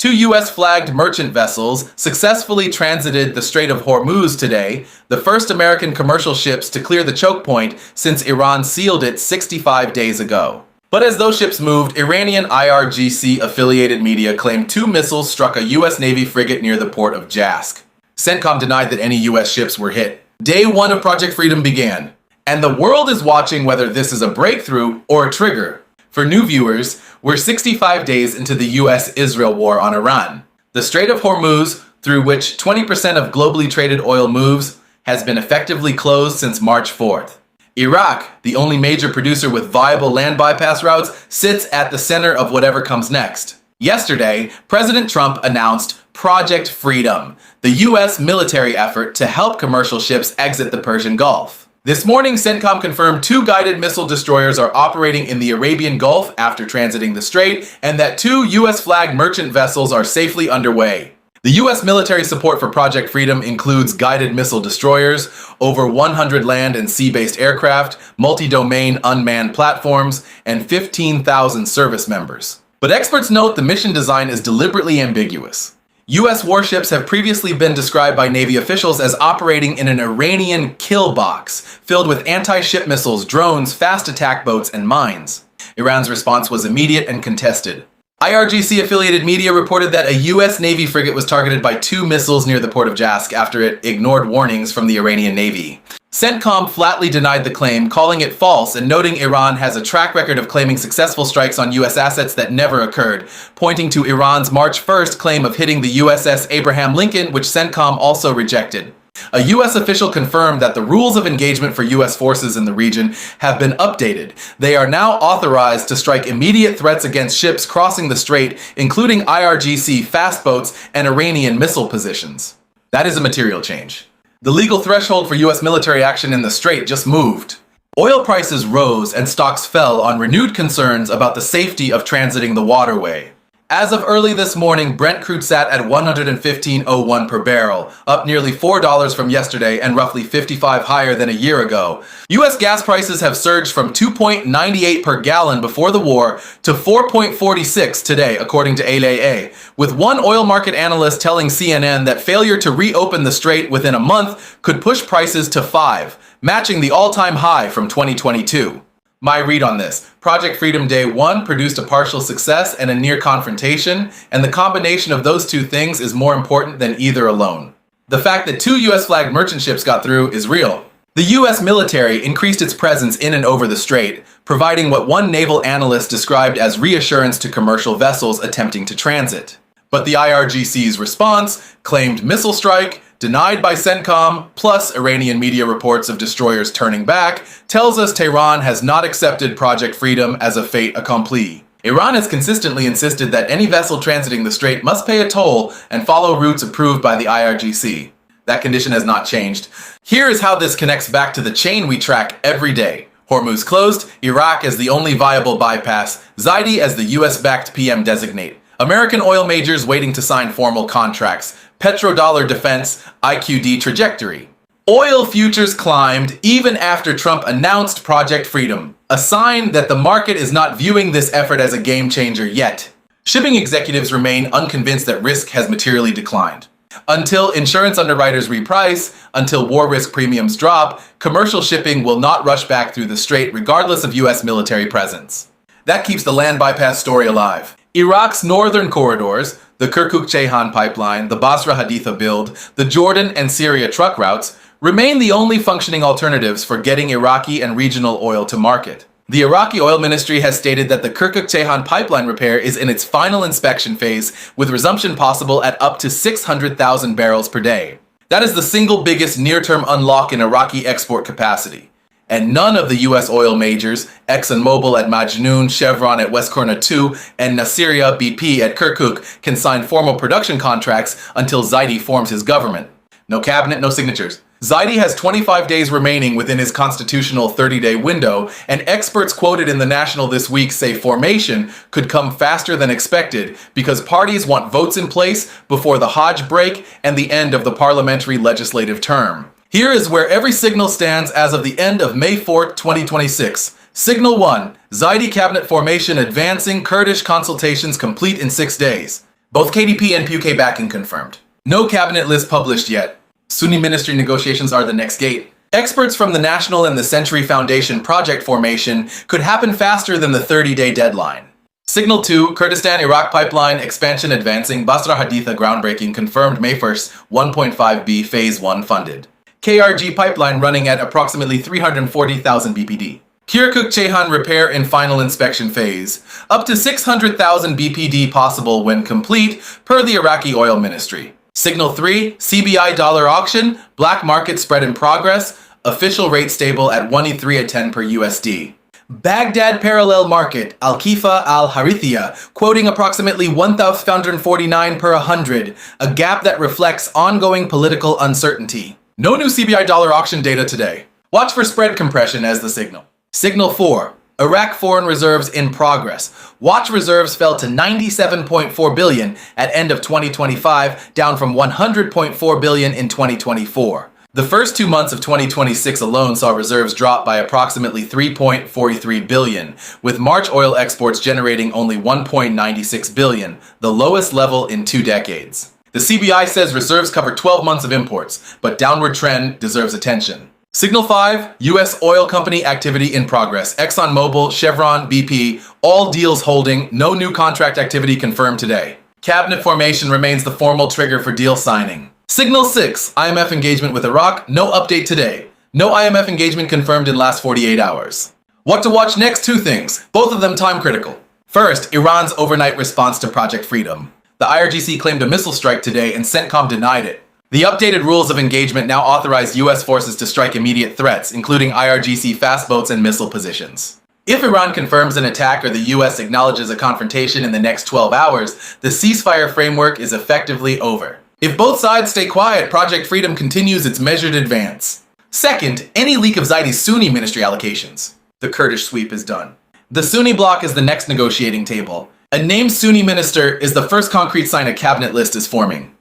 Two U.S.-flagged merchant vessels successfully transited the Strait of Hormuz today, the first American commercial ships to clear the choke point since Iran sealed it 65 days ago. But as those ships moved, Iranian IRGC-affiliated media claimed two missiles struck a U.S. Navy frigate near the port of Jask. CENTCOM denied that any U.S. ships were hit. Day one of Project Freedom began, and the world is watching whether this is a breakthrough or a trigger. For new viewers, we're 65 days into the U.S.-Israel war on Iran. The Strait of Hormuz, through which 20% of globally traded oil moves, has been effectively closed since March 4th. Iraq, the only major producer with viable land bypass routes, sits at the center of whatever comes next. Yesterday, President Trump announced Project Freedom, the U.S. military effort to help commercial ships exit the Persian Gulf. This morning, CENTCOM confirmed two guided missile destroyers are operating in the Arabian Gulf after transiting the strait, and that two U.S.-flagged merchant vessels are safely underway. The U.S. military support for Project Freedom includes guided missile destroyers, over 100 land and sea-based aircraft, multi-domain unmanned platforms, and 15,000 service members. But experts note the mission design is deliberately ambiguous. U.S. warships have previously been described by Navy officials as operating in an Iranian kill box, filled with anti-ship missiles, drones, fast attack boats, and mines. Iran's response was immediate and contested. IRGC-affiliated media reported that a U.S. Navy frigate was targeted by two missiles near the port of Jask after it ignored warnings from the Iranian Navy. CENTCOM flatly denied the claim, calling it false and noting Iran has a track record of claiming successful strikes on U.S. assets that never occurred, pointing to Iran's March 1st claim of hitting the USS Abraham Lincoln, which CENTCOM also rejected. A U.S. official confirmed that the rules of engagement for U.S. forces in the region have been updated. They are now authorized to strike immediate threats against ships crossing the strait, including IRGC fast boats and Iranian missile positions. That is a material change. The legal threshold for U.S. military action in the strait just moved. Oil prices rose and stocks fell on renewed concerns about the safety of transiting the waterway. As of early this morning, Brent crude sat at $115.01 per barrel, up nearly $4 from yesterday and roughly $55 higher than a year ago. U.S. gas prices have surged from $2.98 per gallon before the war to $4.46 today, according to Ali, with one oil market analyst telling CNN that failure to reopen the strait within a month could push prices to $5, matching the all-time high from 2022. My read on this: Project Freedom Day 1 produced a partial success and a near confrontation, and the combination of those two things is more important than either alone. The fact that two U.S.-flagged merchant ships got through is real. The U.S. military increased its presence in and over the strait, providing what one naval analyst described as reassurance to commercial vessels attempting to transit. But the IRGC's response, claimed missile strike, denied by CENTCOM, plus Iranian media reports of destroyers turning back, tells us Tehran has not accepted Project Freedom as a fait accompli. Iran has consistently insisted that any vessel transiting the strait must pay a toll and follow routes approved by the IRGC. That condition has not changed. Here is how this connects back to the chain we track every day. Hormuz closed, Iraq as the only viable bypass, Zaidi as the US-backed PM-designate. American oil majors waiting to sign formal contracts, petrodollar defense, IQD trajectory. Oil futures climbed even after Trump announced Project Freedom, a sign that the market is not viewing this effort as a game changer yet. Shipping executives remain unconvinced that risk has materially declined. Until insurance underwriters reprice, until war risk premiums drop, commercial shipping will not rush back through the strait regardless of U.S. military presence. That keeps the land bypass story alive. Iraq's northern corridors, the Kirkuk-Ceyhan pipeline, the Basra-Haditha build, the Jordan and Syria truck routes, remain the only functioning alternatives for getting Iraqi and regional oil to market. The Iraqi oil ministry has stated that the Kirkuk-Ceyhan pipeline repair is in its final inspection phase, with resumption possible at up to 600,000 barrels per day. That is the single biggest near-term unlock in Iraqi export capacity. And none of the U.S. oil majors, ExxonMobil at Majnoon, Chevron at West Qurna 2, and Nasiriyah BP at Kirkuk, can sign formal production contracts until Zaidi forms his government. No cabinet, no signatures. Zaidi has 25 days remaining within his constitutional 30-day window, and experts quoted in The National this week say formation could come faster than expected because parties want votes in place before the Hajj break and the end of the parliamentary legislative term. Here is where every signal stands as of the end of May 4, 2026. Signal 1, Zaidi cabinet formation advancing, Kurdish consultations complete in 6 days. Both KDP and PUK backing confirmed. No cabinet list published yet. Sunni ministry negotiations are the next gate. Experts from the National and the Century Foundation project formation could happen faster than the 30-day deadline. Signal 2, Kurdistan-Iraq pipeline expansion advancing, Basra Haditha groundbreaking confirmed May 1st, 1.5B Phase 1 funded. KRG pipeline running at approximately 340,000 BPD. Kirkuk-Ceyhan repair in final inspection phase. Up to 600,000 BPD possible when complete, per the Iraqi oil ministry. Signal 3, CBI dollar auction, black market spread in progress, official rate stable at 1.310 per USD. Baghdad parallel market, Al-Kifa al-Harithia, quoting approximately 1,549 per 100, a gap that reflects ongoing political uncertainty. No new CBI dollar auction data today. Watch for spread compression as the signal. Signal 4, Iraq foreign reserves in progress. Watch reserves fell to 97.4 billion at end of 2025, down from 100.4 billion in 2024. The first 2 months of 2026 alone saw reserves drop by approximately 3.43 billion, with March oil exports generating only 1.96 billion, the lowest level in 2 decades. The CBI says reserves cover 12 months of imports, but downward trend deserves attention. Signal 5, U.S. oil company activity in progress. ExxonMobil, Chevron, BP, all deals holding, no new contract activity confirmed today. Cabinet formation remains the formal trigger for deal signing. Signal 6, IMF engagement with Iraq, no update today. No IMF engagement confirmed in last 48 hours. What to watch next? 2 things, both of them time critical. First, Iran's overnight response to Project Freedom. The IRGC claimed a missile strike today and CENTCOM denied it. The updated rules of engagement now authorize U.S. forces to strike immediate threats, including IRGC fast boats and missile positions. If Iran confirms an attack or the U.S. acknowledges a confrontation in the next 12 hours, the ceasefire framework is effectively over. If both sides stay quiet, Project Freedom continues its measured advance. Second, any leak of Zaidi's Sunni ministry allocations. The Kurdish sweep is done. The Sunni bloc is the next negotiating table. A named Sunni minister is the first concrete sign a cabinet list is forming.